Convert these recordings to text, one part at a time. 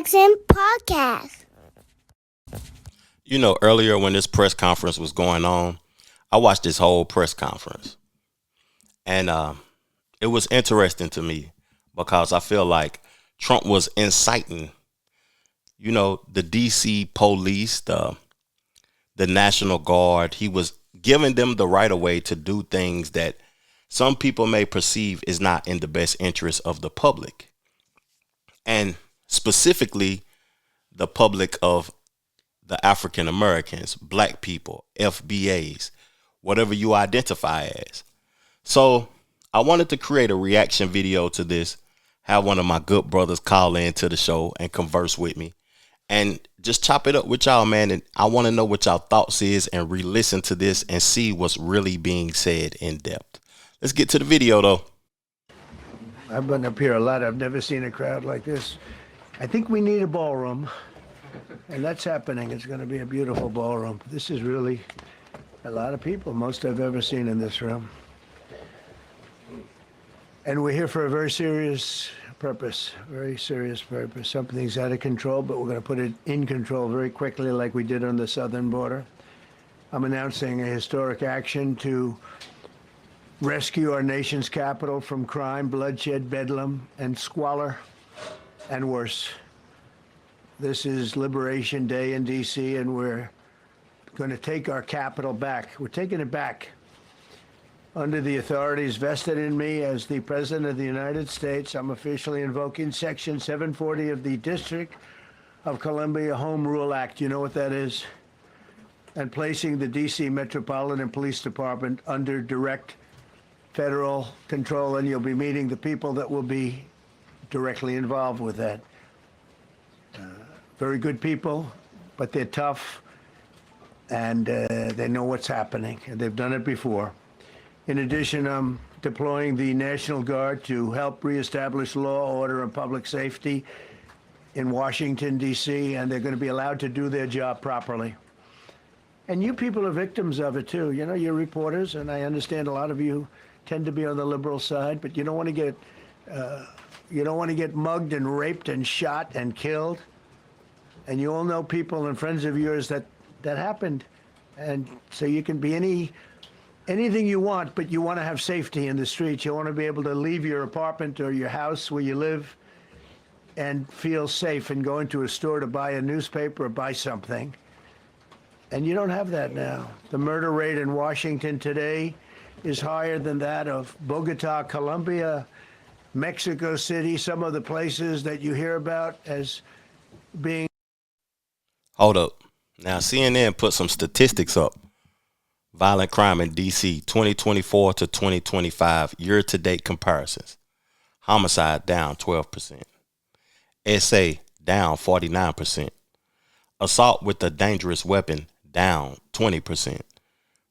Jackson Podcast. You know, earlier when this press conference was going on, I watched this whole press conference. And it was interesting to me because I feel like Trump was inciting, the DC police, the National Guard. He was giving them the right of way to do things that some people may perceive is not in the best interest of the public. And specifically, the public of the African Americans, black people, FBAs, whatever you identify as. So I wanted to create a reaction video to this, have one of my good brothers call in to the show and converse with me and just chop it up with y'all, man. And I want to know what y'all thoughts is and re-listen to this and see what's really being said in depth. Let's get to the video though. I've been up here a lot. I've never seen a crowd like this. I think we need a ballroom, and that's happening. It's going to be a beautiful ballroom. This is really a lot of people, most I've ever seen in this room. And we're here for a very serious purpose, very serious purpose. Something's out of control, but we're going to put it in control very quickly like we did on the southern border. I'm announcing a historic action to rescue our nation's capital from crime, bloodshed, bedlam, and squalor, and worse. This is Liberation Day in D.C., and we're going to take our capital back. We're taking it back under the authorities vested in me as the President of the United States. I'm officially invoking Section 740 of the District of Columbia Home Rule Act. You know what that is? And placing the D.C. Metropolitan Police Department under direct federal control, and you'll be meeting the people that will be directly involved with that. Very good people, but they're tough, and they know what's happening, and they've done it before. In addition, I'm deploying the National Guard to help reestablish law, order, and public safety in Washington, D.C., and they're going to be allowed to do their job properly. And you people are victims of it, too. You know, you're reporters, and I understand a lot of you tend to be on the liberal side, but you don't want to get mugged and raped and shot and killed. And you all know people and friends of yours that happened. And so you can be anything you want, but you want to have safety in the streets. You want to be able to leave your apartment or your house where you live and feel safe and go into a store to buy a newspaper or buy something. And you don't have that now. The murder rate in Washington today is higher than that of Bogota, Colombia, Mexico City, some of the places that you hear about as being. Hold up. Now, CNN put some statistics up. Violent crime in D.C. 2024 to 2025 year-to-date comparisons. Homicide down 12%. SA down 49%. Assault with a dangerous weapon down 20%.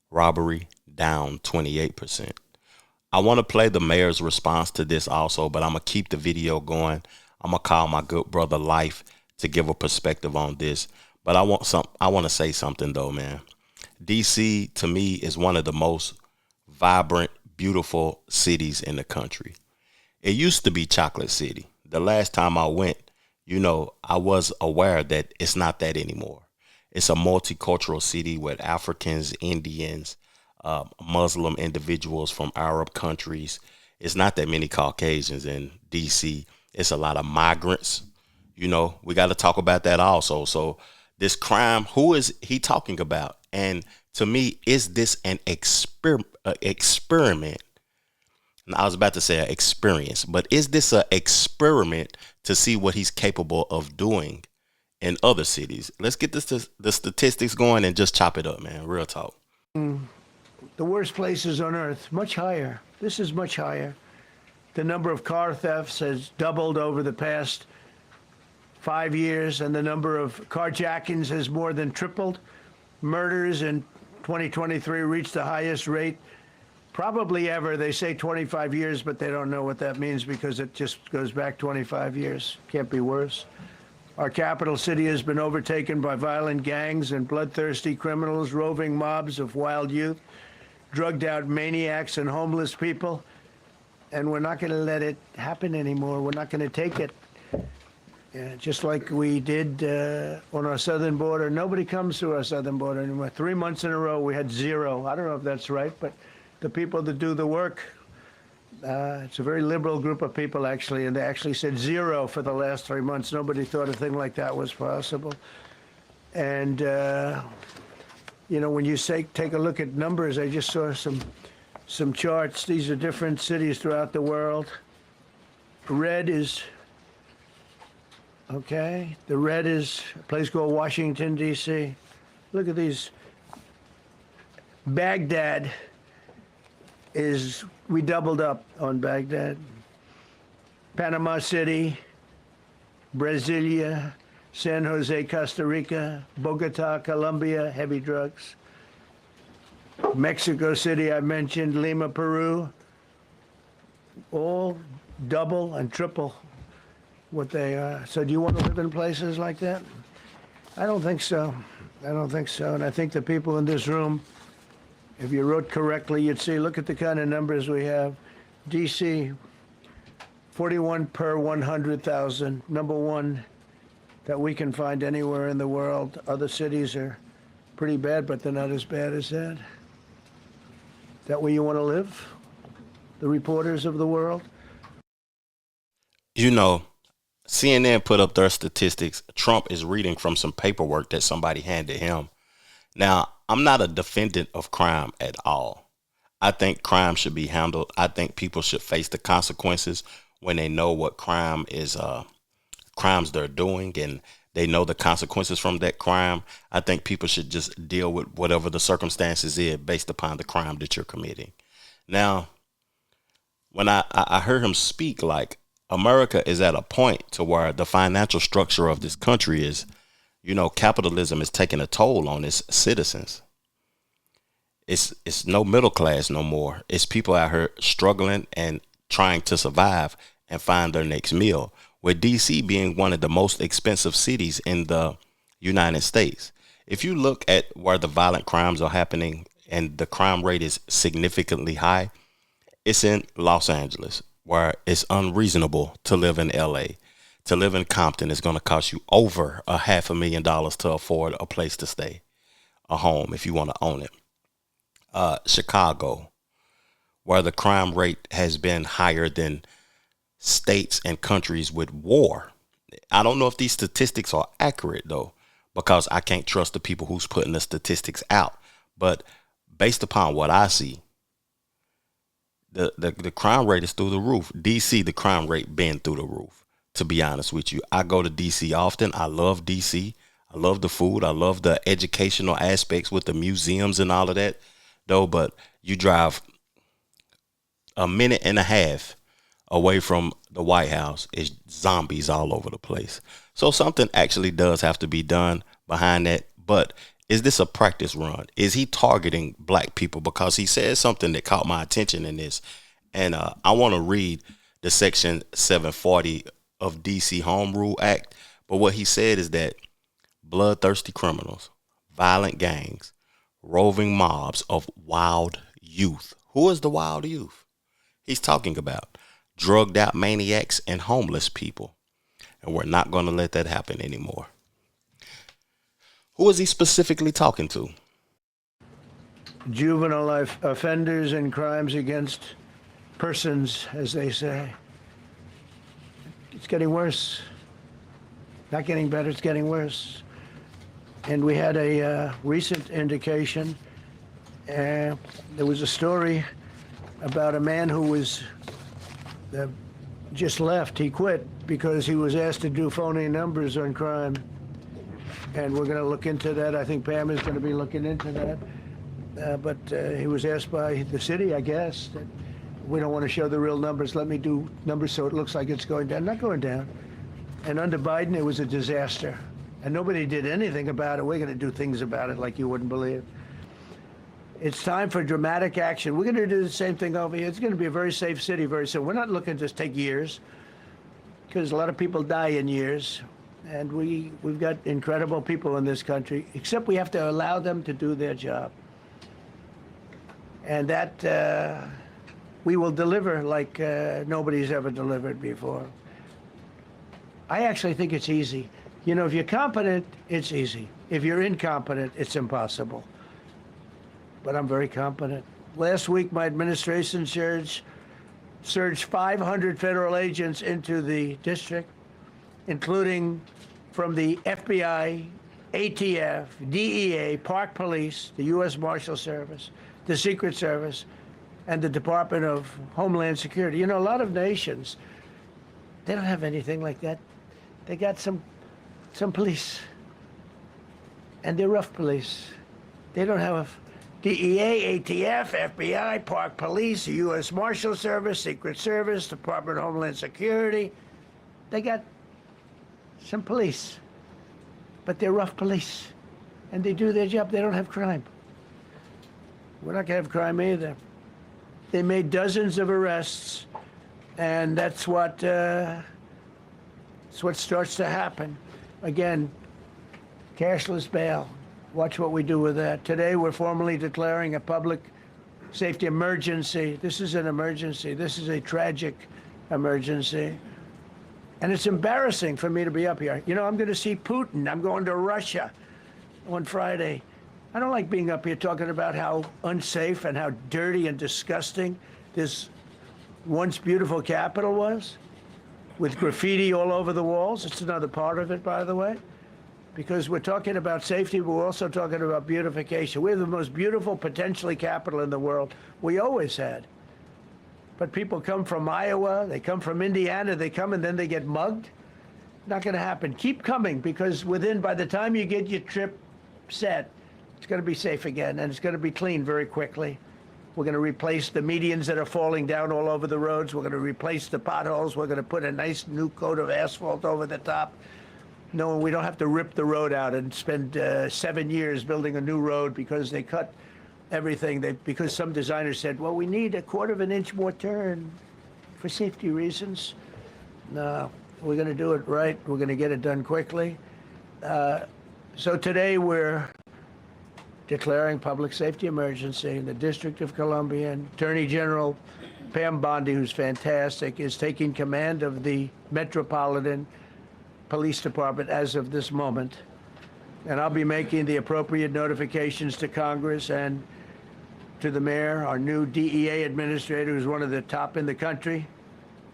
Robbery down 28%. I want to play the mayor's response to this also, but I'm going to keep the video going. I'm going to call my good brother Life to give a perspective on this. But I want to say something though, man. DC to me is one of the most vibrant, beautiful cities in the country. It used to be Chocolate City. The last time I went, I was aware that it's not that anymore. It's a multicultural city with Africans, Indians, Muslim individuals from Arab countries. It's not that many Caucasians in DC. It's a lot of migrants. We got to talk about that also. So this crime, who is he talking about? And to me, is this an experiment? And I was about to say an experience, but is this an experiment to see what he's capable of doing in other cities? Let's get the statistics going and just chop it up, man. Real talk. The worst places on earth, much higher. This is much higher. The number of car thefts has doubled over the past 5 years, and the number of carjackings has more than tripled. Murders in 2023 reached the highest rate probably ever. They say 25 years, but they don't know what that means because it just goes back 25 years. Can't be worse. Our capital city has been overtaken by violent gangs and bloodthirsty criminals, roving mobs of wild youth, drugged out maniacs and homeless people. And we're not going to let it happen anymore. We're not going to take it. Yeah, just like we did on our southern border. Nobody comes through our southern border anymore. 3 months in a row, we had zero. I don't know if that's right, but the people that do the work, it's a very liberal group of people, actually, and they actually said zero for the last 3 months. Nobody thought a thing like that was possible. And, when you take a look at numbers, I just saw some charts. These are different cities throughout the world. Red is... Okay, the red is a place called Washington, D.C. Look at these. Baghdad we doubled up on Baghdad. Panama City, Brasilia, San Jose, Costa Rica, Bogota, Colombia, heavy drugs. Mexico City, I mentioned, Lima, Peru, all double and triple what they are. So do you want to live in places like that? I don't think so. I don't think so. And I think the people in this room, if you wrote correctly, you'd see, look at the kind of numbers we have. DC, 41 per 100,000, number one that we can find anywhere in the world. Other cities are pretty bad, but they're not as bad as that. Is that where you want to live? The reporters of the world? CNN put up their statistics. Trump is reading from some paperwork that somebody handed him. Now, I'm not a defendant of crime at all. I think crime should be handled. I think people should face the consequences when they know what crimes they're doing and they know the consequences from that crime. I think people should just deal with whatever the circumstances is based upon the crime that you're committing. Now, when I heard him speak, like, America is at a point to where the financial structure of this country is, capitalism is taking a toll on its citizens. It's no middle class no more. It's people out here struggling and trying to survive and find their next meal. With DC being one of the most expensive cities in the United States. If you look at where the violent crimes are happening and the crime rate is significantly high, it's in Los Angeles, where it's unreasonable to live in LA. To live in Compton is going to cost you over $500,000 to afford a place to stay, a home, if you want to own it. Chicago, where the crime rate has been higher than states and countries with war. I don't know if these statistics are accurate, though, because I can't trust the people who's putting the statistics out. But based upon what I see, the crime rate is through the roof. DC, the crime rate been through the roof, to be honest with you. I go to DC often. I love DC. I love the food. I love the educational aspects with the museums and all of that, though. But you drive a minute and a half away from the White House, is zombies all over the place. So something actually does have to be done behind that. But is this a practice run? Is he targeting black people? Because he said something that caught my attention in this. And I want to read the Section 740 of DC Home Rule Act. But what he said is that bloodthirsty criminals, violent gangs, roving mobs of wild youth. Who is the wild youth? He's talking about drugged out maniacs and homeless people. And we're not going to let that happen anymore. Who is he specifically talking to? Juvenile offenders and crimes against persons, as they say. It's getting worse. Not getting better, it's getting worse. And we had a recent indication. There was a story about a man who was just left. He quit because he was asked to do phony numbers on crime. And we're going to look into that. I think Pam is going to be looking into that. But he was asked by the city, I guess, that we don't want to show the real numbers. Let me do numbers so it looks like it's going down. Not going down. And under Biden, it was a disaster. And nobody did anything about it. We're going to do things about it like you wouldn't believe. It's time for dramatic action. We're going to do the same thing over here. It's going to be a very safe city very soon. We're not looking to take years, because a lot of people die in years. And we've got incredible people in this country, except we have to allow them to do their job. And that we will deliver like nobody's ever delivered before. I actually think it's easy. You know, if you're competent, it's easy. If you're incompetent, it's impossible. But I'm very competent. Last week, my administration surged 500 federal agents into the district, including from the FBI, ATF, DEA, Park Police, the U.S. Marshal Service, the Secret Service, and the Department of Homeland Security. You know, a lot of nations, they don't have anything like that. They got some police, and they're rough police. They don't have DEA, ATF, FBI, Park Police, the U.S. Marshal Service, Secret Service, Department of Homeland Security. They got some police, but they're rough police, and they do their job. They don't have crime. We're not going to have crime either. They made dozens of arrests, and that's what starts to happen. Again, cashless bail. Watch what we do with that. Today, we're formally declaring a public safety emergency. This is an emergency. This is a tragic emergency. And it's embarrassing for me to be up here. You know, I'm going to see Putin. I'm going to Russia on Friday. I don't like being up here talking about how unsafe and how dirty and disgusting this once beautiful capital was, with graffiti all over the walls. It's another part of it, by the way, because we're talking about safety, but we're also talking about beautification. We have the most beautiful, potentially, capital in the world. We always had. But people come from Iowa, they come from Indiana, they come and then they get mugged. Not going to happen. Keep coming, because by the time you get your trip set, it's going to be safe again, and it's going to be clean very quickly. We're going to replace the medians that are falling down all over the roads. We're going to replace the potholes. We're going to put a nice new coat of asphalt over the top. No, we don't have to rip the road out and spend 7 years building a new road because they cut everything. Because some designers said, well, we need a quarter of an inch more turn for safety reasons. No, we're going to do it right. We're going to get it done quickly. So today we're declaring public safety emergency in the District of Columbia. And Attorney General Pam Bondi, who's fantastic, is taking command of the Metropolitan Police Department as of this moment. And I'll be making the appropriate notifications to Congress and to the mayor, our new DEA administrator, who's one of the top in the country.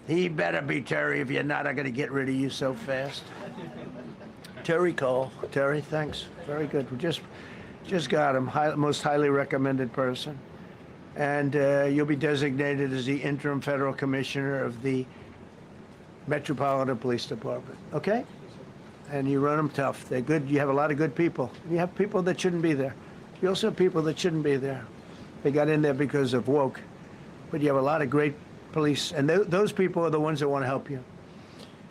He better be Terry. If you're not, I'm going to get rid of you so fast. Terry Cole. Terry, thanks. Very good. We just got him. Most highly recommended person. And you'll be designated as the interim federal commissioner of the Metropolitan Police Department. Okay? And you run them tough. They're good. You have a lot of good people. You have people that shouldn't be there. You also have people that shouldn't be there. They got in there because of woke. But you have a lot of great police. And those people are the ones that want to help you.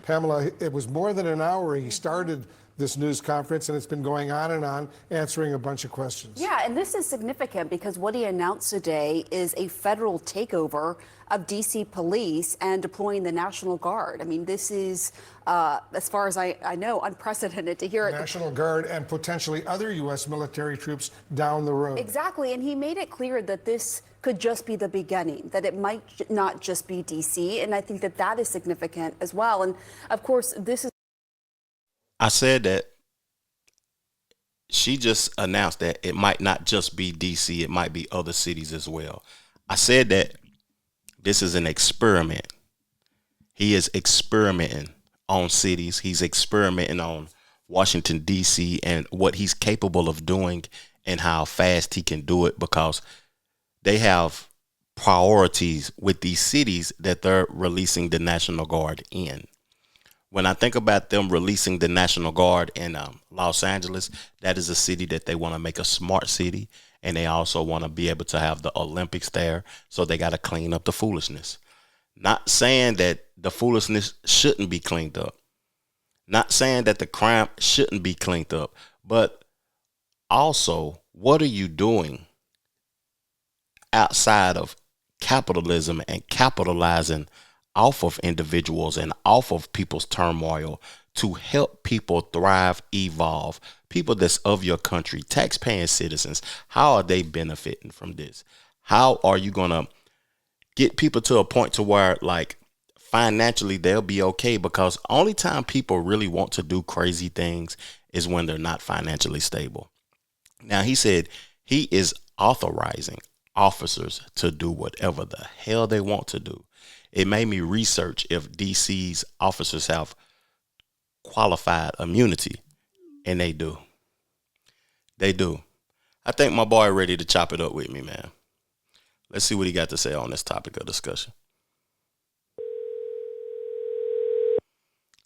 Pamela, it was more than an hour he started this news conference, and it's been going on, answering a bunch of questions. Yeah, and this is significant because what he announced today is a federal takeover of D.C. police and deploying the National Guard. I mean, this is, as far as I know, unprecedented to hear it. National Guard and potentially other U.S. military troops down the road. Exactly, and he made it clear that this could just be the beginning, that it might not just be D.C., and I think that that is significant as well. And, of course, this is... I said that she just announced that it might not just be DC, it might be other cities as well. I said that this is an experiment. He is experimenting on cities. He's experimenting on Washington, D.C. and what he's capable of doing and how fast he can do it, because they have priorities with these cities that they're releasing the National Guard in. When I think about them releasing the National Guard in Los Angeles, that is a city that they want to make a smart city. And they also want to be able to have the Olympics there. So they got to clean up the foolishness. Not saying that the foolishness shouldn't be cleaned up. Not saying that the crime shouldn't be cleaned up. But also, what are you doing outside of capitalism and capitalizing off of individuals and off of people's turmoil to help people thrive, evolve, people that's of your country, taxpaying citizens? How are they benefiting from this? How are you going to get people to a point to where, like, financially they'll be okay, because only time people really want to do crazy things is when they're not financially stable. Now, he said he is authorizing officers to do whatever the hell they want to do. It made me research if DC's officers have qualified immunity, and they do. They do. I think my boy ready to chop it up with me, man. Let's see what he got to say on this topic of discussion.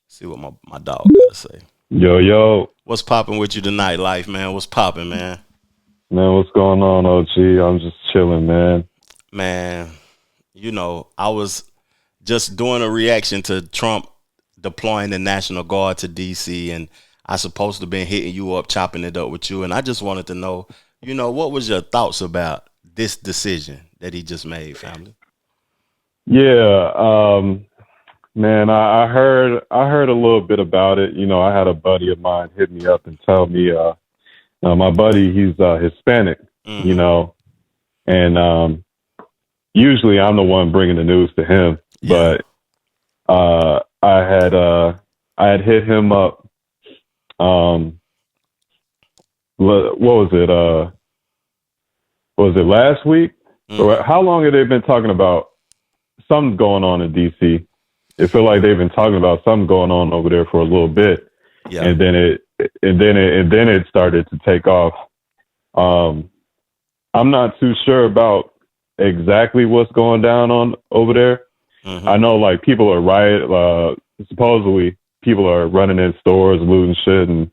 See what my dog got to say. Yo. What's popping with you tonight, Life, man? What's popping, man? Man, what's going on, OG? I'm just chilling, man. Man, you know, I was just doing a reaction to Trump deploying the National Guard to D.C., and I supposed to have been hitting you up, chopping it up with you, and I just wanted to know, you know, what was your thoughts about this decision that he just made, family? Yeah, man, I heard a little bit about it. You know, I had a buddy of mine hit me up and tell me, my buddy, he's Hispanic, you know, and usually I'm the one bringing the news to him, but I had hit him up. What was it? Was it last week? Or how long have they been talking about something going on in DC? It feel like they've been talking about something going on over there for a little bit, and then it started to take off. I'm not too sure about exactly what's going down on over there. I know like people are supposedly people are running in stores, looting shit, and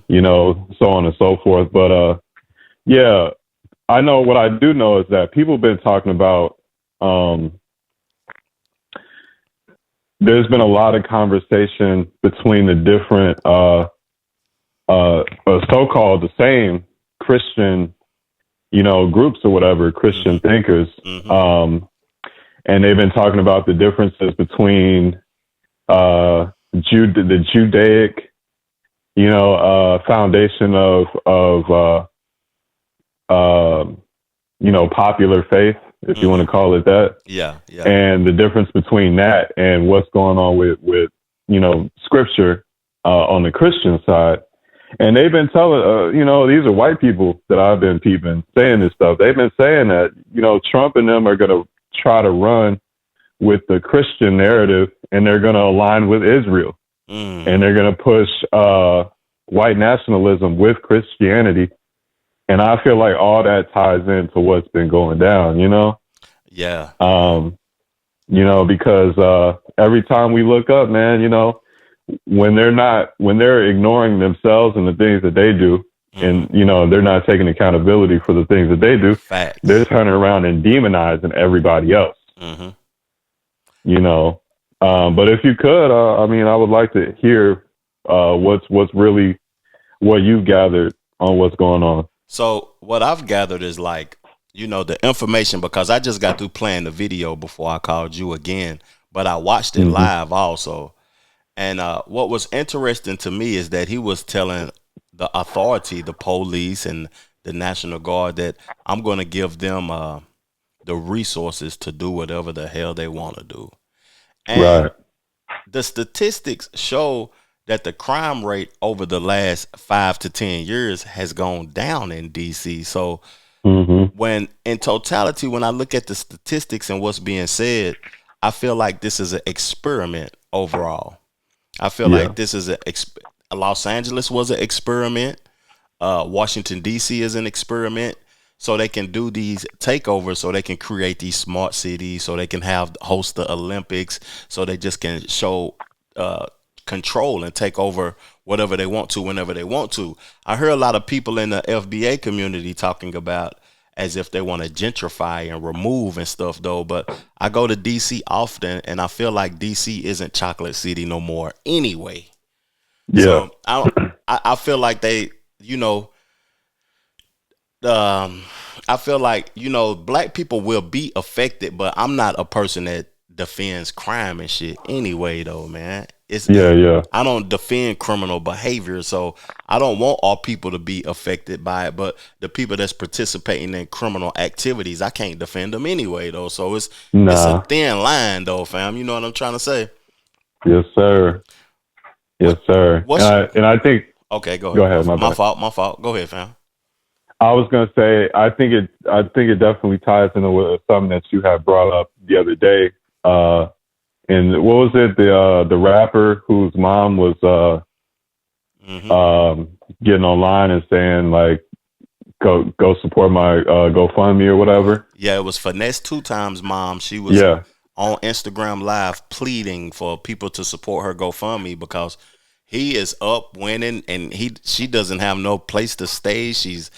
you know, so on and so forth. But yeah, I know what I do know is that people have been talking about. There's been a lot of conversation between the different, so-called the same Christian, you know, groups or whatever, Christian thinkers. And they've been talking about the differences between the Judaic, you know, foundation of you know, popular faith, if you want to call it that. Yeah. And the difference between that and what's going on with you know, scripture on the Christian side. And they've been telling, you know, these are white people that I've been peeping saying this stuff. They've been saying that, you know, Trump and them are going to try to run with the Christian narrative, and they're going to align with Israel. And they're going to push white nationalism with Christianity. And I feel like all that ties into what's been going down, you know? Yeah. You know, because every time we look up, man, you know, when they're ignoring themselves and the things that they do, and, you know, they're not taking accountability for the things that they do, Facts. They're turning around and demonizing everybody else. You know, but if you could, I mean, I would like to hear what's really what you've gathered on what's going on. So what I've gathered is like, you know, the information, because I just got through playing the video before I called you again, but I watched it live also. And what was interesting to me is that he was telling the authority, the police and the National Guard, that I'm going to give them the resources to do whatever the hell they want to do. And the statistics show that the crime rate over the last 5 to 10 years has gone down in DC. So when in totality, when I look at the statistics and what's being said, I feel like this is an experiment overall. I feel like this is Los Angeles was an experiment. Washington, D.C. is an experiment. So they can do these takeovers, so they can create these smart cities, so they can host the Olympics, so they just can show control and take over whatever they want to whenever they want to. I heard a lot of people in the FBA community talking about as if they want to gentrify and remove and stuff, though. But I go to DC often, and I feel like DC isn't Chocolate City no more anyway. So I feel like they, you know, I feel like, you know, black people will be affected, but I'm not a person that defends crime and shit anyway, though, man. Yeah. I don't defend criminal behavior, so I don't want all people to be affected by it. But the people that's participating in criminal activities, I can't defend them anyway, though. So it's a Nah. thin line, though, fam. You know what I'm trying to say? Yes, sir. Yes, sir. What's- And I think. Okay, go ahead. Go ahead. My fault. Go ahead, fam. I was gonna say I think it definitely ties into with something that you had brought up the other day. And what was it? The rapper whose mom was getting online and saying like go support my GoFundMe or whatever. Yeah, it was Finesse 2 Times mom. She was on Instagram Live pleading for people to support her GoFundMe because he is up winning and she doesn't have no place to stay. She's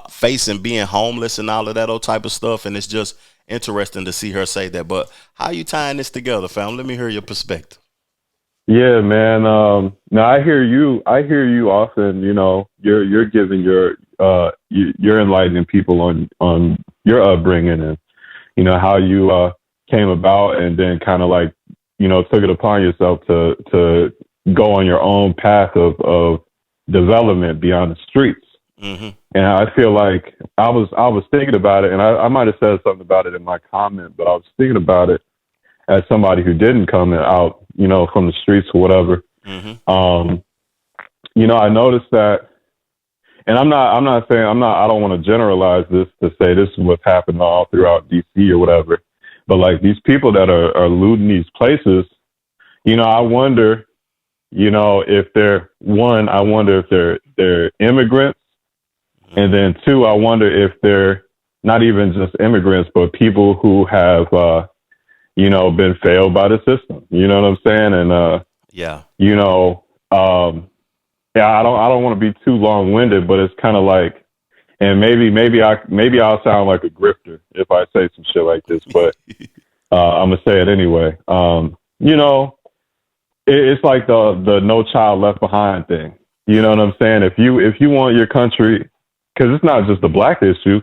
facing being homeless and all of that old type of stuff, and it's just interesting to see her say that. But how you tying this together, fam? Let me hear your perspective. Yeah, man. Now I hear you often. You know, you're giving you're enlightening people on your upbringing and you know how you came about, and then kind of like took it upon yourself to go on your own path of development beyond the streets. Mm-hmm. And I feel like I was thinking about it, and I might have said something about it in my comment, but I was thinking about it as somebody who didn't come out, from the streets or whatever. Mm-hmm. I noticed that, and I don't want to generalize this to say this is what's happened all throughout DC or whatever, but like these people that are looting these places, I wonder, if they're immigrants. And then 2, I wonder if they're not even just immigrants, but people who have, been failed by the system. You know what I'm saying? And, I don't want to be too long winded, but it's kind of like, and maybe I'll sound like a grifter if I say some shit like this, but, I'm gonna say it anyway. It's like the No Child Left Behind thing. You know what I'm saying? If you want your country, because it's not just a black issue.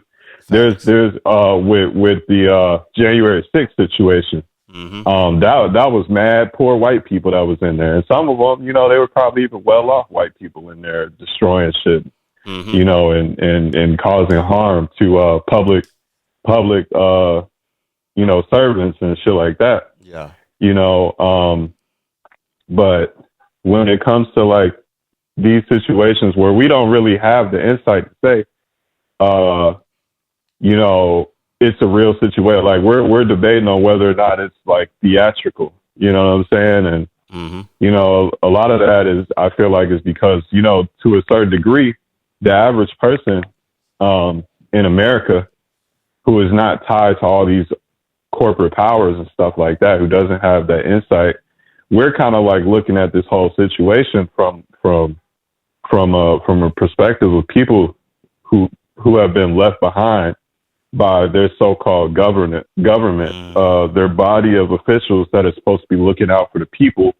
There's with the January 6th situation. Mm-hmm. That was mad poor white people that was in there, and some of them, they were probably even well off white people in there destroying shit, mm-hmm. and causing harm to public servants and shit like that. Yeah. But when it comes to like these situations where we don't really have the insight to say, it's a real situation. Like we're debating on whether or not it's like theatrical, you know what I'm saying? And, mm-hmm. A lot of that is, I feel like is because, to a certain degree, the average person, in America who is not tied to all these corporate powers and stuff like that, who doesn't have that insight, we're kind of like looking at this whole situation from a perspective of people who have been left behind by their so-called government, their body of officials that are supposed to be looking out for the people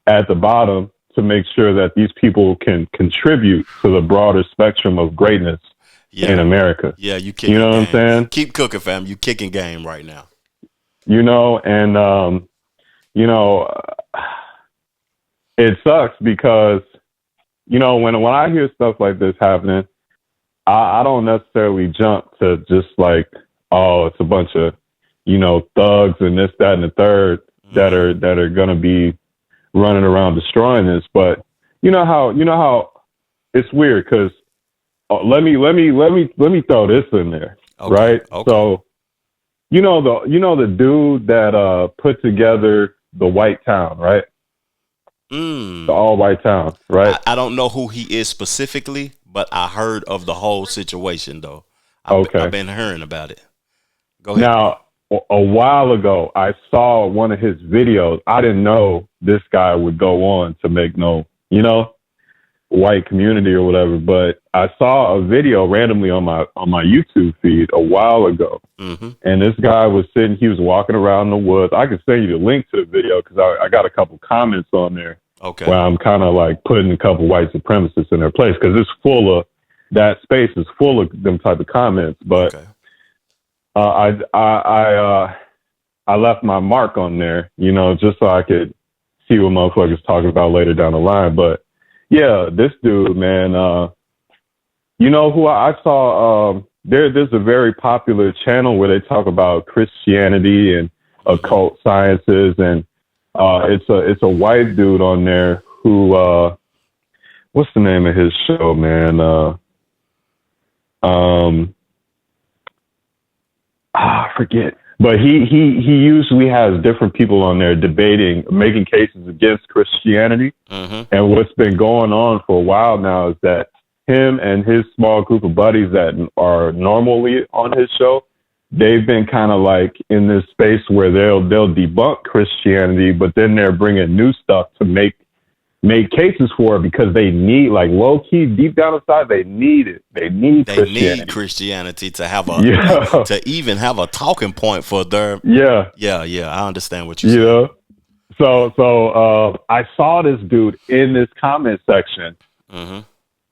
at the bottom to make sure that these people can contribute to the broader spectrum of greatness in America. Yeah, you know what I'm saying? Keep cooking, fam. You kicking game right now. It sucks because, when I hear stuff like this happening, I don't necessarily jump to just like, oh, it's a bunch of, thugs and this, that, and the third that are going to be running around destroying this. But you know how it's weird because let me throw this in there. Okay. Right. Okay. So, the dude that put together the White Town, right? The all white town, right? I don't know who he is specifically, but I heard of the whole situation though. I've been hearing about it. Go ahead. Now, a while ago, I saw one of his videos. I didn't know this guy would go on to make no, white community or whatever, but I saw a video randomly on my YouTube feed a while ago. Mm-hmm. And this guy he was walking around the woods. I can send you the link to the video because I got a couple comments on there. Okay. Where I'm kind of like putting a couple white supremacists in their place because that space is full of them type of comments. But okay. I left my mark on there, just so I could see what motherfuckers talking about later down the line. But yeah, this dude, man, you know who I saw, there's a very popular channel where they talk about Christianity and occult sciences, and it's a white dude on there who what's the name of his show, man? I forget. But he usually has different people on there debating, making cases against Christianity. And what's been going on for a while now is that him and his small group of buddies that are normally on his show, they've been kind of like in this space where they'll debunk Christianity, but then they're bringing new stuff to make cases for it, because they need, like, low key deep down inside, they need it. They need Christianity to have a to even have a talking point for their yeah. I understand what you said. Yeah. So I saw this dude in this comment section.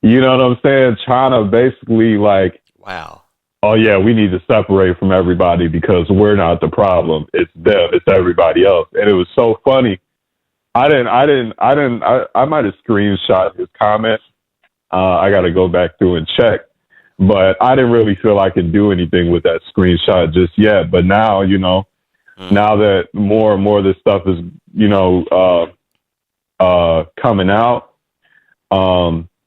You know what I'm saying? Trying to basically like, wow. Oh yeah, we need to separate from everybody because we're not the problem. It's them. It's everybody else. And it was so funny. I might have screenshot his comment. I got to go back through and check, but I didn't really feel I could do anything with that screenshot just yet. But now, you know, now that more and more of this stuff is, you know, coming out,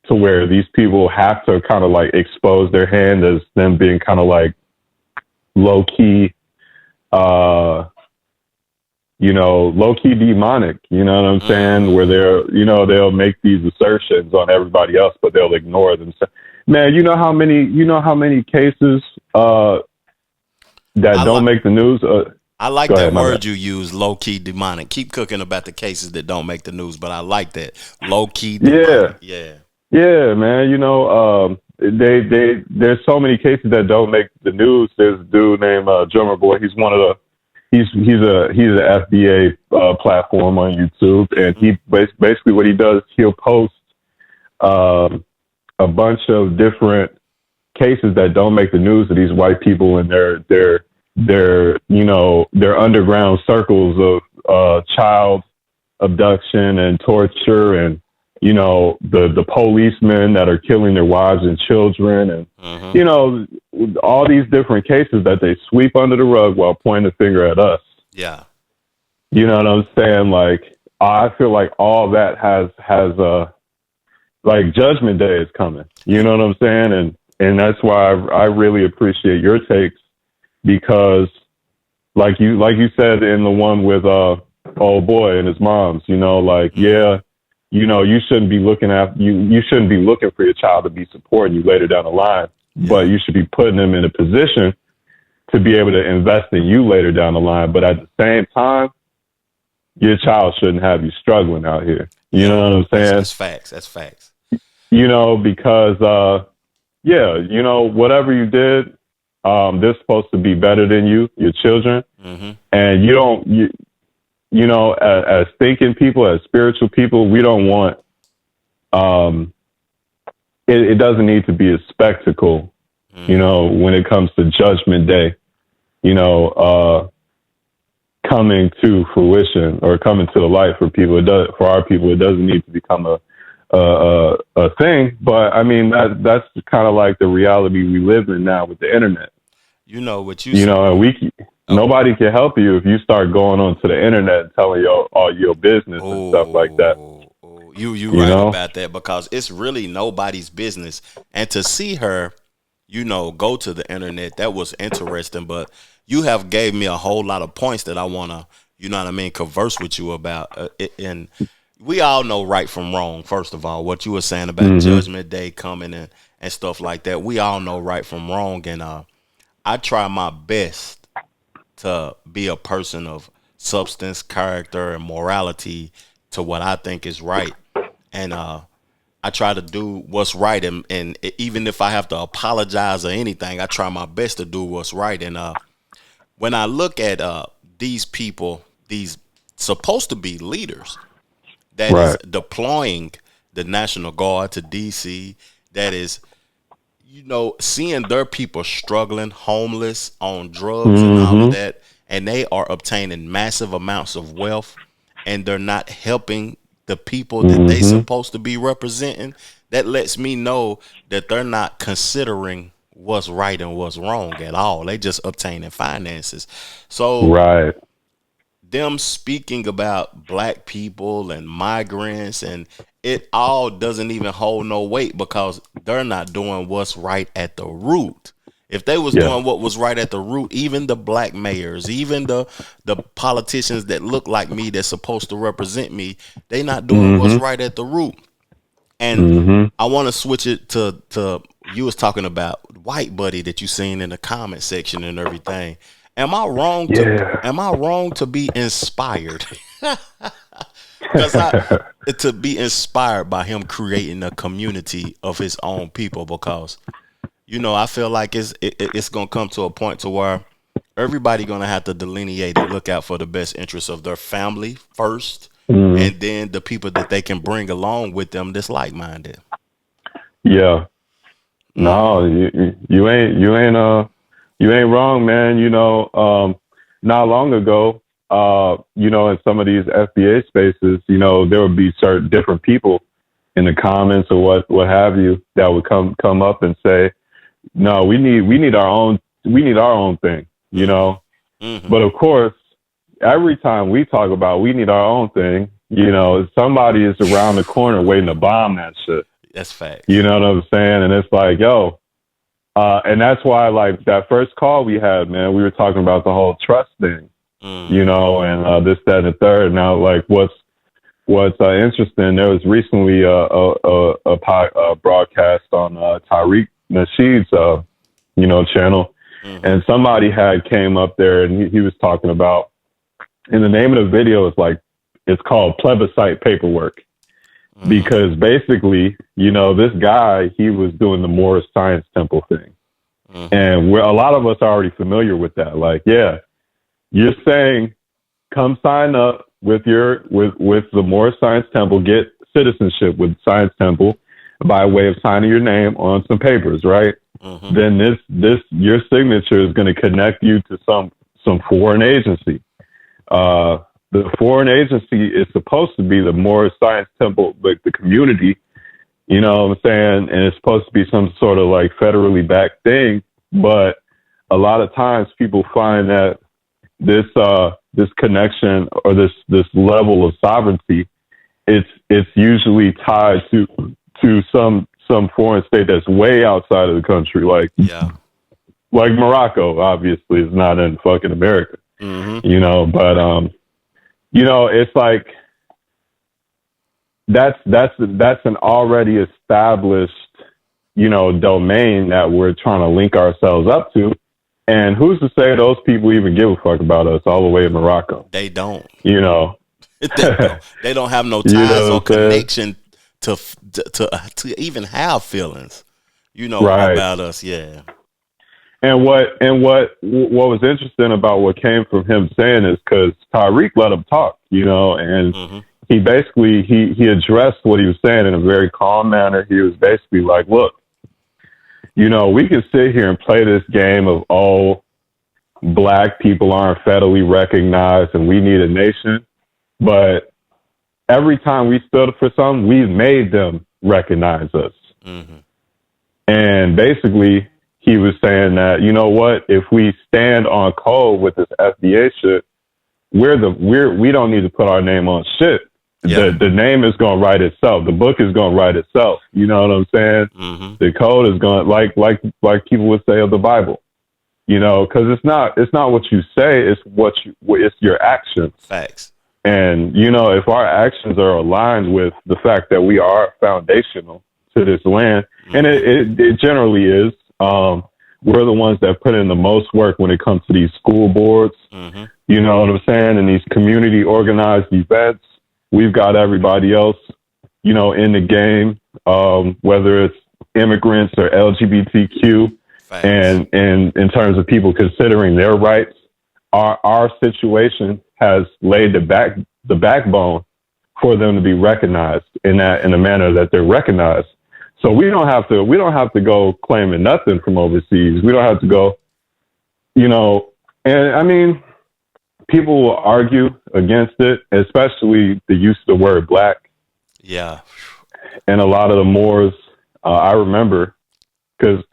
to where these people have to kind of like expose their hand as them being kind of like low key, you know, low key demonic, you know what I'm saying? Where they'll make these assertions on everybody else, but they'll ignore them. Man, you know how many cases, that don't make the news? I like that word you use, low key demonic. Keep cooking about the cases that don't make the news, but I like that low key demonic. Yeah, man. You know, there's so many cases that don't make the news. There's a dude named Drummer Boy. He's one of the he's an FBA platform on YouTube, and he basically what he does, he'll post a bunch of different cases that don't make the news of these white people and their you know, their underground circles of child abduction and torture, and you know, the policemen that are killing their wives and children, and you know, all these different cases that they sweep under the rug while pointing the finger at us. Yeah. You know what I'm saying? Like, I feel like all that has like Judgment Day is coming. You know what I'm saying? And that's why I really appreciate your takes, because like you said in the one with old boy and his moms, you know, like, yeah, you know, you shouldn't be looking you shouldn't be looking for your child to be supporting you later down the line, but you should be putting them in a position to be able to invest in you later down the line. But at the same time, your child shouldn't have you struggling out here. You know what I'm saying? That's facts. That's facts. You know, because, yeah, you know, whatever you did, they're supposed to be better than you, your children. And you know, as thinking people, as spiritual people, we don't want, it doesn't need to be a spectacle, you know, when it comes to Judgment Day, you know, coming to fruition or coming to the light for people. For our people, it doesn't need to become a thing. But I mean, that's kind of like the reality we live in now with the internet. You know what you know, and nobody can help you if you start going onto the internet and telling all your business and stuff like that. You right about that, because it's really nobody's business. And to see her, you know, go to the internet, that was interesting. But you have gave me a whole lot of points that I want to, you know what I mean, converse with you about. And we all know right from wrong, first of all, what you were saying about Judgment Day coming and stuff like that. We all know right from wrong. And I try my best to be a person of substance, character, and morality to what I think is right. And I try to do what's right. And even if I have to apologize or anything, I try my best to do what's right. And when I look at these people, these supposed to be leaders that is deploying the National Guard to D.C., that is, you know, seeing their people struggling, homeless, on drugs and all of that, and they are obtaining massive amounts of wealth and they're not helping the people that they supposed to be representing, that lets me know that they're not considering what's right and what's wrong at all. They just obtaining finances. So Right. them speaking about black people and migrants, and it all doesn't even hold no weight because they're not doing what's right at the root. If they was doing what was right at the root, even the black mayors, even the politicians that look like me that's supposed to represent me, they not doing what's right at the root. And I want to switch it to you was talking about White Buddy that you seen in the comment section and everything. Am I wrong to be inspired? Because to be inspired by him creating a community of his own people, because I feel like it's gonna come to a point to where everybody gonna have to delineate and look out for the best interests of their family first, and then the people that they can bring along with them that's like minded. Yeah. No, you ain't wrong, man. Not long ago, in some of these FBA spaces, there would be certain different people in the comments or what have you that would come up and say, no, we need our own thing, But of course, every time we talk about we need our own thing, somebody is around the corner waiting to bomb that shit. That's fact. You know what I'm saying? And it's like, yo, and that's why, like, that first call we had, man, we were talking about the whole trust thing, and this, that, and the third. Now, like, what's interesting, there was recently a broadcast on Tariq Nasheed's, channel, and somebody had came up there and he was talking about, and the name of the video is like, it's called Plebiscite Paperwork. Because basically, this guy, he was doing the Morris Science Temple thing. And a lot of us are already familiar with that. Like, yeah, you're saying, come sign up with the Morris Science Temple, get citizenship with Science Temple by way of signing your name on some papers, right? Then your signature is going to connect you to some foreign agency. The foreign agency is supposed to be the Morris Science Temple, like the community, you know what I'm saying? And it's supposed to be some sort of like federally backed thing. But a lot of times people find that this connection or this level of sovereignty, it's usually tied to some foreign state that's way outside of the country. Like Morocco, obviously, is not in fucking America, but, it's like that's an already established, domain that we're trying to link ourselves up to. And who's to say those people even give a fuck about us all the way in Morocco? They don't. They don't have no ties or connection to even have feelings, about us. Yeah. And what was interesting about what came from him saying is because Tariq let him talk, and he basically he addressed what he was saying in a very calm manner. He was basically like, look, we can sit here and play this game of, black people aren't federally recognized and we need a nation. But every time we stood up for something, we've made them recognize us. And basically, he was saying that, if we stand on code with this FBA shit, we don't need to put our name on shit. Yeah. The name is going to write itself. The book is going to write itself. You know what I'm saying? The code is going like people would say of the Bible, because it's not what you say, it's your actions. Facts. And, if our actions are aligned with the fact that we are foundational to this land, and it generally is, we're the ones that put in the most work when it comes to these school boards, you know what I'm saying? And these community organized events, we've got everybody else, in the game, whether it's immigrants or LGBTQ. Facts. And in terms of people considering their rights, our situation has laid the backbone for them to be recognized in a manner that they're recognized. So we don't have to go claiming nothing from overseas. We don't have to go, and I mean, people will argue against it, especially the use of the word black. Yeah. And a lot of the Moors, I remember, because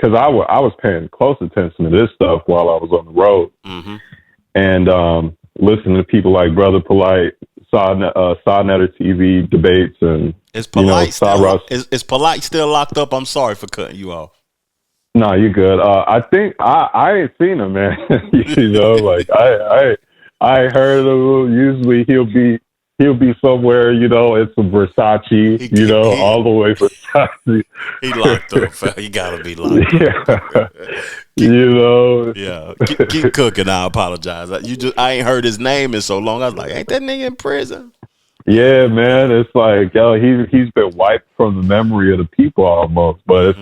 I was paying close attention to this stuff while I was on the road, and listening to people like Brother Polite, Sodnetter TV debates, and Is Polite Ross. Is Polite still locked up? I'm sorry for cutting you off. No, you're good. I think I ain't seen him, man. Like I heard of him. Usually he'll be somewhere, it's a Versace, all the way Versace. He locked up, fam. He gotta be locked up. Yeah. Yeah. Keep cooking. I apologize. I ain't heard his name in so long. I was like, ain't that nigga in prison? Yeah, man. It's like, he's been wiped from the memory of the people almost. But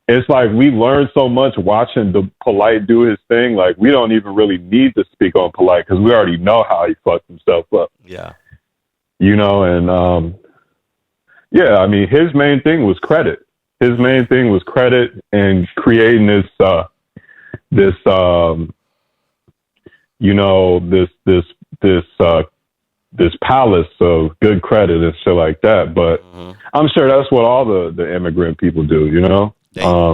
it's like we learned so much watching the Polite do his thing. Like, we don't even really need to speak on Polite because we already know how he fucked himself up. Yeah. And I mean, his main thing was credit. His main thing was credit and creating this palace of good credit and shit like that. But I'm sure that's what all the immigrant people do,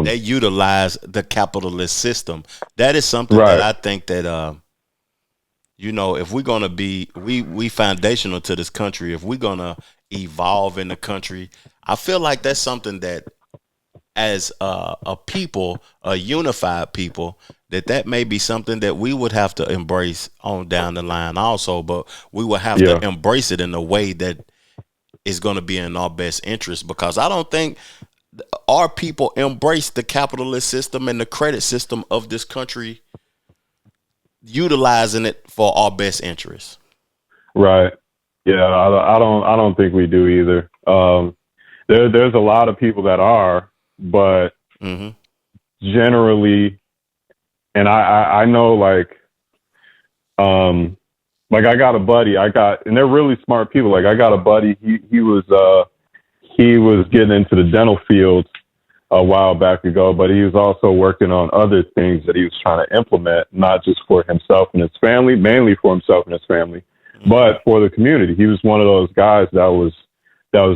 They utilize the capitalist system. That is something Right. that I think that if we're gonna be we foundational to this country, if we're gonna evolve in the country, I feel like that's something that as a people, a unified people, that may be something that we would have to embrace on down the line also, but we will have to embrace it in a way that is going to be in our best interest, because I don't think our people embrace the capitalist system and the credit system of this country, utilizing it for our best interest. Right. Yeah, I don't think we do either. There's a lot of people that are, but generally, and I know like I got a buddy, and they're really smart people. Like, I got a buddy, he was getting into the dental field a while back ago, but he was also working on other things that he was trying to implement, not just for himself and his family, mainly for himself and his family, but for the community. He was one of those guys that was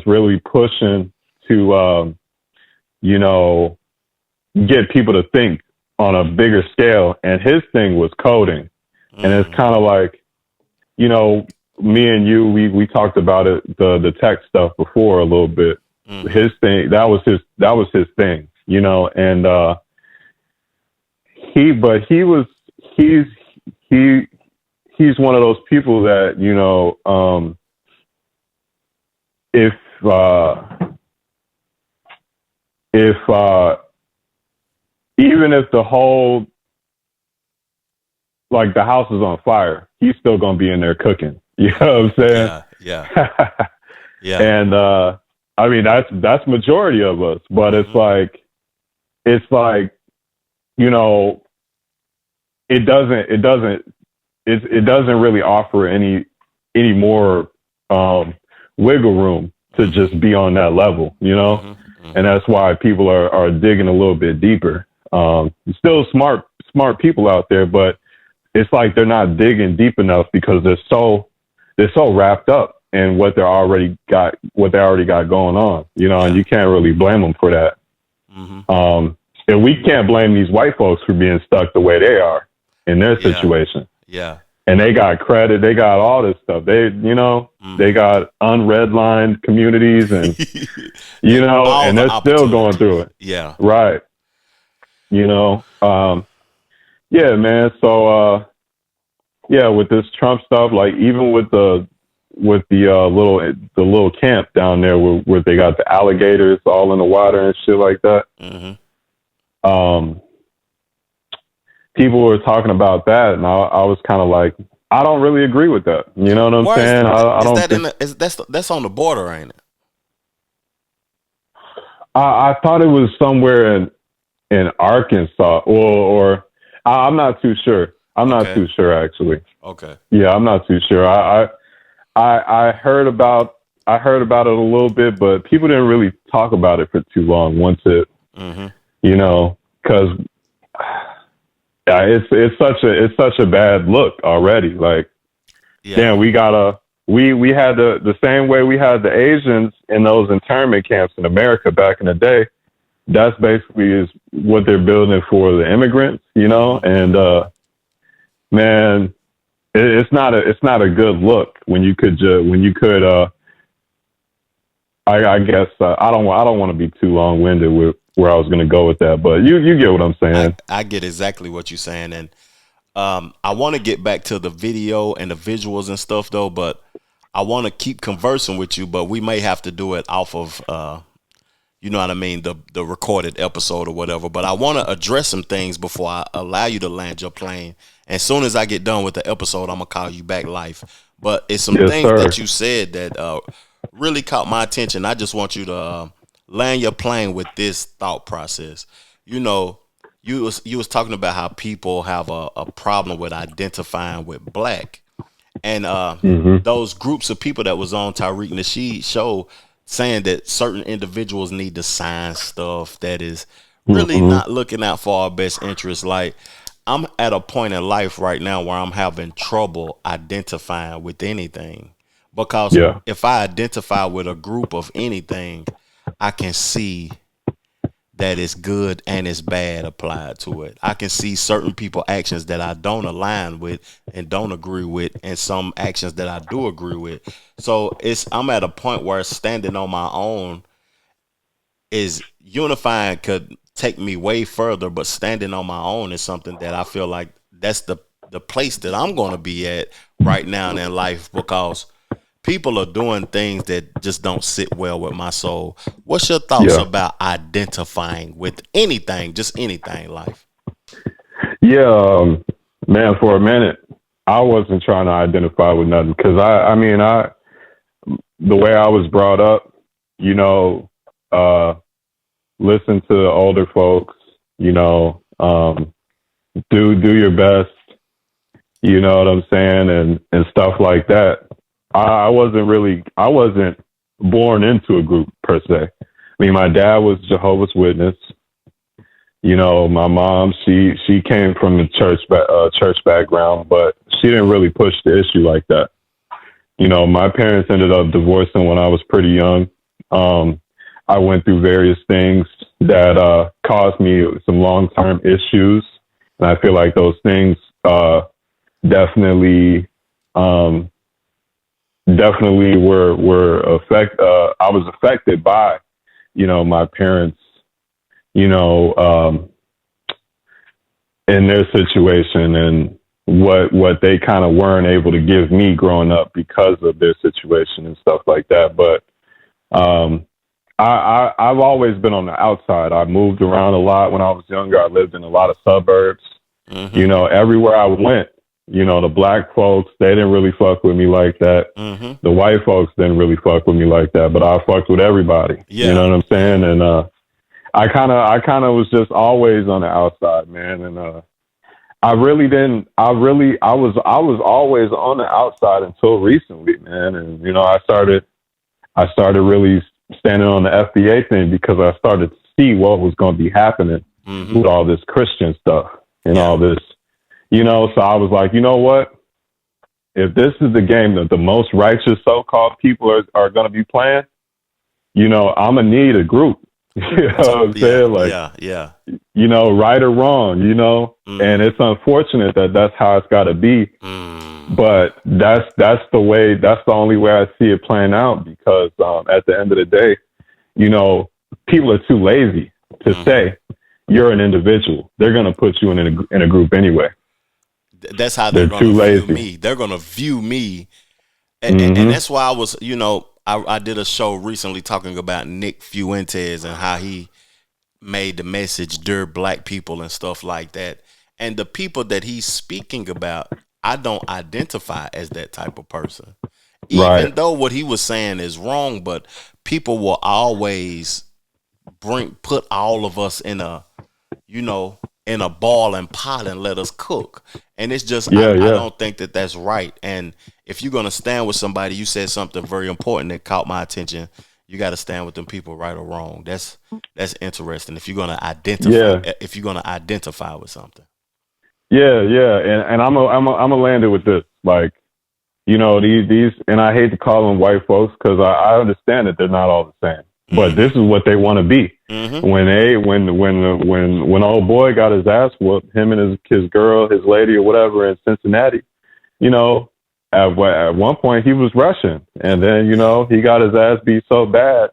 really pushing to, get people to think on a bigger scale. And his thing was coding. And it's kind of like, me and you, we talked about it, the tech stuff before a little bit. His thing, that was his thing, and he's one of those people that, if even if the whole, like, the house is on fire, he's still going to be in there cooking. You know what I'm saying? Yeah. Yeah. And, I mean, that's majority of us, but it's like, it doesn't really offer any more, wiggle room to just be on that level, and that's why people are digging a little bit deeper. Still smart people out there, but it's like they're not digging deep enough because they're so wrapped up in what they already got going on, and you can't really blame them for that. And we can't blame these white folks for being stuck the way they are in their situation. Yeah. And they got credit, they got all this stuff. They, they got unredlined communities and, and they're still going through it. Yeah. Right. Yeah, man. So, with this Trump stuff, like, even with the little camp down there where they got the alligators all in the water and shit like that. People were talking about that, and I was kind of like, I don't really agree with that. You know what I'm saying? I don't. That's on the border, ain't it? I thought it was somewhere in Arkansas, or I'm not too sure. I'm not too sure, actually. Okay. Yeah, I'm not too sure. I heard about it a little bit, but people didn't really talk about it for too long once it, because yeah, it's such a bad look already. Like, Yeah. damn, we had the same way we had the Asians in those internment camps in America back in the day. That's basically is what they're building for the immigrants, you know. And man, it's not a good look when you could I guess I don't want to be too long winded with where I was going to go with that, but you get what I'm saying. I get exactly what you're saying, and I want to get back to the video and the visuals and stuff though, but I want to keep conversing with you, but we may have to do it off of you know what I mean, the recorded episode or whatever. But I want to address some things before I allow you to land your plane. As soon as I get done with the episode, I'm gonna call you back live. But it's some Yes, things sir. that you said that really caught my attention. I just want you to land your plane with this thought process. You know, you was talking about how people have a problem with identifying with black, and those groups of people that was on Tariq Nasheed show saying that certain individuals need to sign stuff that is really not looking out for our best interest. Like, I'm at a point in life right now where I'm having trouble identifying with anything, because Yeah. if I identify with a group of anything, I can see that it's good and it's bad applied to it. I can see certain people actions that I don't align with and don't agree with, and some actions that I do agree with. So I'm at a point where standing on my own is unifying could take me way further, but standing on my own is something that I feel like that's the place that I'm going to be at right now in life, because people are doing things that just don't sit well with my soul. What's your thoughts Yeah. about identifying with anything, just anything in life? Yeah, man, for a minute, I wasn't trying to identify with nothing because the way I was brought up, you know, listen to the older folks, you know, do your best, you know what I'm saying, and stuff like that. I wasn't born into a group per se. I mean, my dad was Jehovah's Witness. You know, my mom, she came from the church background, but she didn't really push the issue like that. You know, my parents ended up divorcing when I was pretty young. I went through various things that caused me some long-term issues, and I feel like those things definitely were I was affected by, you know, my parents, you know, in their situation and what they kind of weren't able to give me growing up because of their situation and stuff like that. But I've always been on the outside. I moved around a lot when I was younger. I lived in a lot of suburbs. Mm-hmm. You know, everywhere I went, you know, the black folks, they didn't really fuck with me like that. Mm-hmm. The white folks didn't really fuck with me like that, but I fucked with everybody. Yeah. You know what I'm saying? And I kind of was just always on the outside, man. And I was always on the outside until recently, man. And you know, I started really standing on the FBA thing because I started to see what was going to be happening with all this Christian stuff and all this. You know, so I was like, you know what? If this is the game that the most righteous so-called people are going to be playing, you know, I'm going to need a group. You know what I'm saying? Like, you know, right or wrong, you know, and it's unfortunate that that's how it's got to be. But that's the only way I see it playing out, because at the end of the day, you know, people are too lazy to say you're an individual. They're going to put you in a group anyway. That's how they're going to view me. They're going to view me. And that's why I was, you know, I did a show recently talking about Nick Fuentes and how he made the message "Dear Black People" and stuff like that. And the people that he's speaking about, I don't identify as that type of person. Even though what he was saying is wrong, but people will always put all of us in a, you know, in a ball and pot and let us cook. And it's just, I don't think that that's right. And if you're going to stand with somebody, you said something very important that caught my attention. You got to stand with them people, right or wrong. That's interesting. If you're going to identify, if you're going to identify with something. and I'm a land it with this, like, you know, these, and I hate to call them white folks because I understand that they're not all the same, but this is what they want to be. When old boy got his ass whooped, him and his girl, his lady or whatever in Cincinnati, you know, at one point he was Russian, and then, you know, he got his ass beat so bad,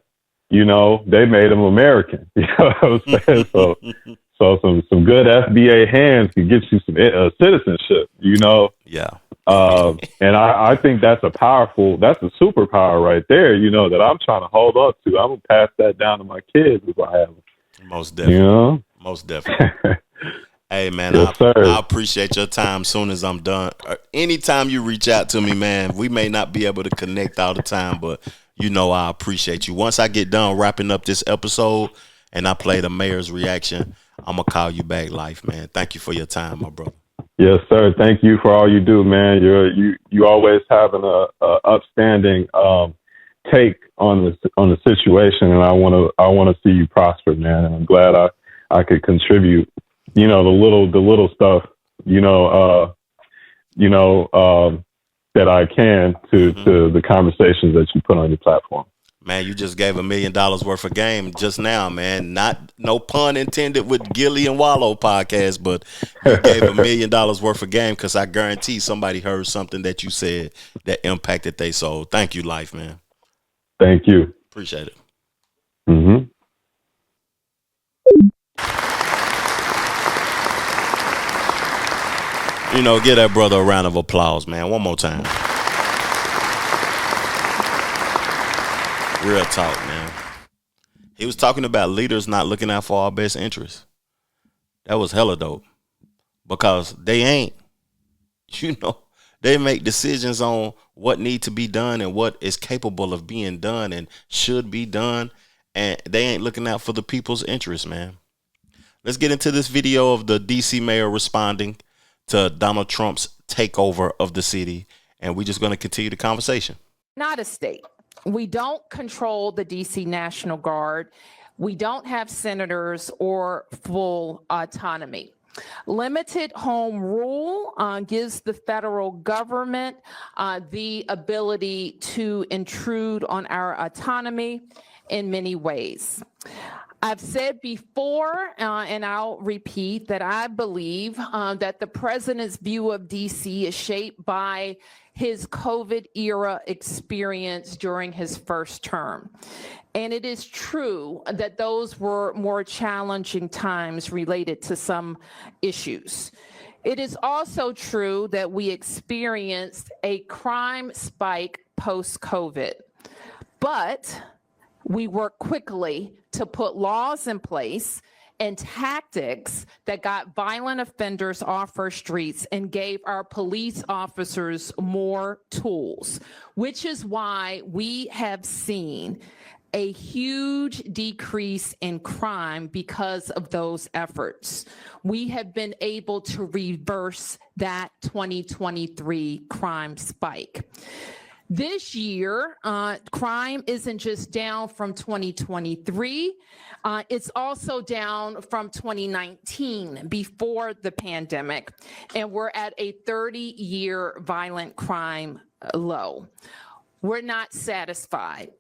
you know, they made him American. You know what I'm saying? So some good FBA hands can get you some citizenship, you know? Yeah. And I think that's a superpower right there, you know, that I'm trying to hold up to. I'm going to pass that down to my kids if I have them. Most definitely. You know? Most definitely. Hey, man, Yes, I appreciate your time soon as I'm done. Anytime you reach out to me, man, we may not be able to connect all the time, but you know I appreciate you. Once I get done wrapping up this episode and I play the mayor's reaction, I'm going to call you back, Life, man. Thank you for your time, my brother. Yes, sir. Thank you for all you do, man. You always having a upstanding take on the situation, and I want to see you prosper, man. And I'm glad I could contribute. You know, the little stuff. That I can to the conversations that you put on your platform. Man, you just gave $1 million worth of game just now, man. No pun intended with Gilly and Wallow podcast, but you gave $1 million worth of game because I guarantee somebody heard something that you said that impacted their soul. Thank you, Life, man. Thank you. Appreciate it. Mm-hmm. You know, give that brother a round of applause, man. One more time. Real talk, man. He was talking about leaders not looking out for our best interests. That was hella dope. Because they ain't. You know, they make decisions on what needs to be done and what is capable of being done and should be done. And they ain't looking out for the people's interests, man. Let's get into this video of the DC mayor responding to Donald Trump's takeover of the city. And we're just going to continue the conversation. Not a state. We don't control the DC National Guard. We don't have senators or full autonomy. Limited home rule gives the federal government the ability to intrude on our autonomy in many ways. I've said before, and I'll repeat, that I believe that the president's view of DC is shaped by his COVID era experience during his first term. And it is true that those were more challenging times related to some issues. It is also true that we experienced a crime spike post-COVID, but we worked quickly to put laws in place and tactics that got violent offenders off our streets and gave our police officers more tools, which is why we have seen a huge decrease in crime because of those efforts. We have been able to reverse that 2023 crime spike. This year, crime isn't just down from 2023, it's also down from 2019, before the pandemic, and we're at a 30-year violent crime low. We're not satisfied.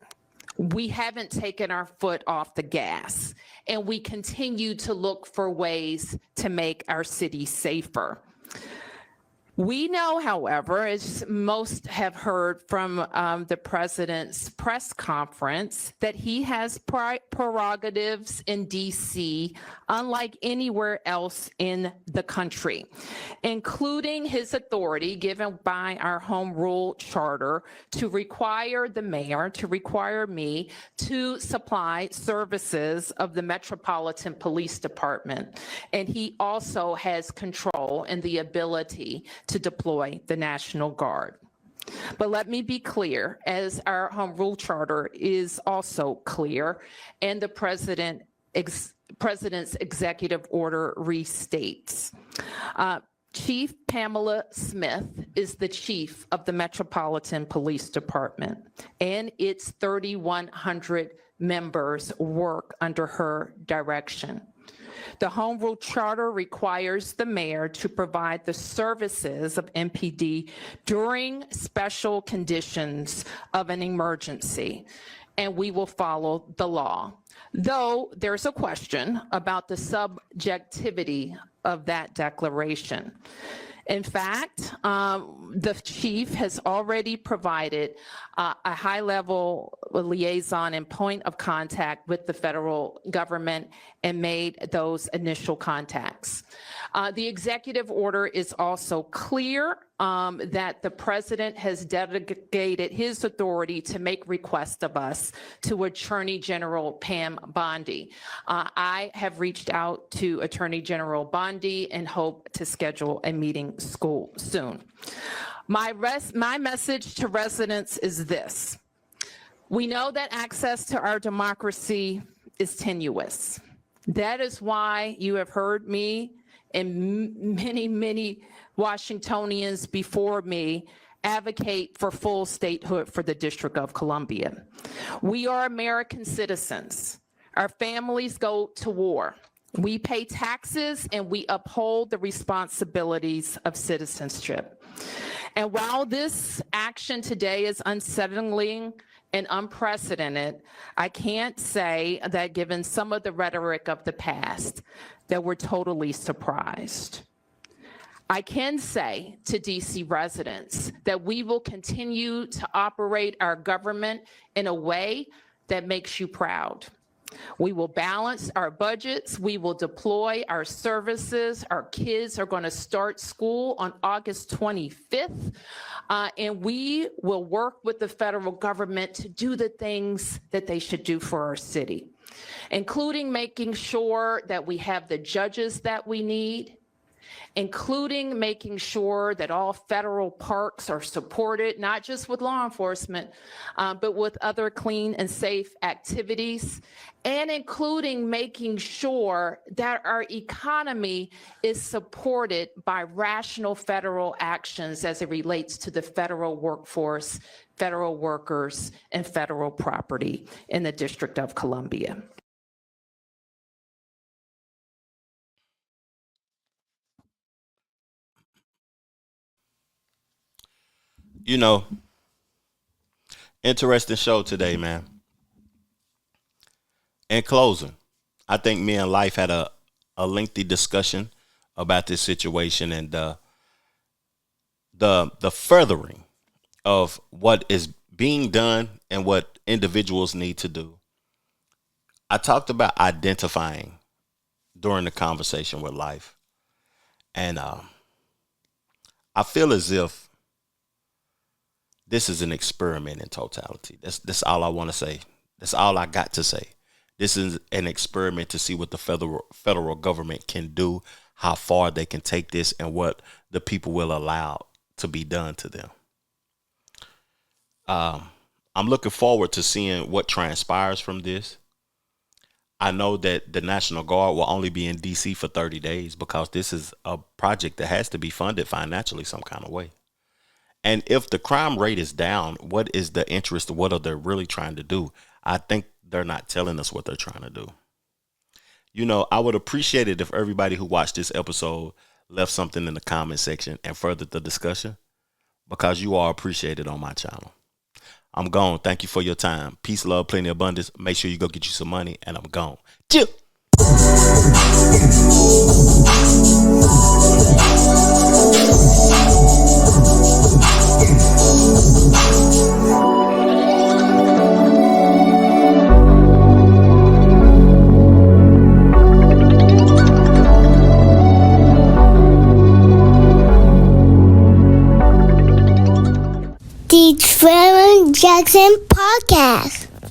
We haven't taken our foot off the gas, and we continue to look for ways to make our city safer. We know, however, as most have heard from the president's press conference, that he has prerogatives in DC, unlike anywhere else in the country, including his authority given by our home rule charter to require the mayor, to require me to supply services of the Metropolitan Police Department. And he also has control and the ability to deploy the National Guard. But let me be clear, as our home rule charter is also clear, and the president's executive order restates. Chief Pamela Smith is the chief of the Metropolitan Police Department, and its 3,100 members work under her direction. The Home Rule Charter requires the mayor to provide the services of MPD during special conditions of an emergency, and we will follow the law. Though there's a question about the subjectivity of that declaration. In fact, the chief has already provided a high-level liaison and point of contact with the federal government and made those initial contacts. The executive order is also clear that the president has delegated his authority to make requests of us to Attorney General Pam Bondi. I have reached out to Attorney General Bondi and hope to schedule a meeting soon. My message to residents is this. We know that access to our democracy is tenuous. That is why you have heard me and many Washingtonians before me advocate for full statehood for the District of Columbia. We are American citizens. Our families go to war. We pay taxes and we uphold the responsibilities of citizenship. And while this action today is unsettling and unprecedented, I can't say that given some of the rhetoric of the past, that we're totally surprised. I can say to DC residents that we will continue to operate our government in a way that makes you proud. We will balance our budgets. We will deploy our services. Our kids are going to start school on August 25th. And we will work with the federal government to do the things that they should do for our city, including making sure that we have the judges that we need, including making sure that all federal parks are supported, not just with law enforcement, but with other clean and safe activities, and including making sure that our economy is supported by rational federal actions as it relates to the federal workforce, federal workers, and federal property in the District of Columbia. You know, interesting show today, man. In closing, I think me and Life had a lengthy discussion about this situation and the furthering of what is being done and what individuals need to do. I talked about identifying during the conversation with Life. And I feel as if this is an experiment in totality. That's all I want to say. That's all I got to say. This is an experiment to see what the federal government can do, how far they can take this, and what the people will allow to be done to them. I'm looking forward to seeing what transpires from this. I know that the National Guard will only be in D.C. for 30 days because this is a project that has to be funded financially some kind of way. And if the crime rate is down, what is the interest? What are they really trying to do? I think they're not telling us what they're trying to do. You know, I would appreciate it if everybody who watched this episode left something in the comment section and furthered the discussion, because you are appreciated on my channel. I'm gone. Thank you for your time. Peace, love, plenty, abundance. Make sure you go get you some money, and I'm gone. Chill. The Trevor Jackson Podcast.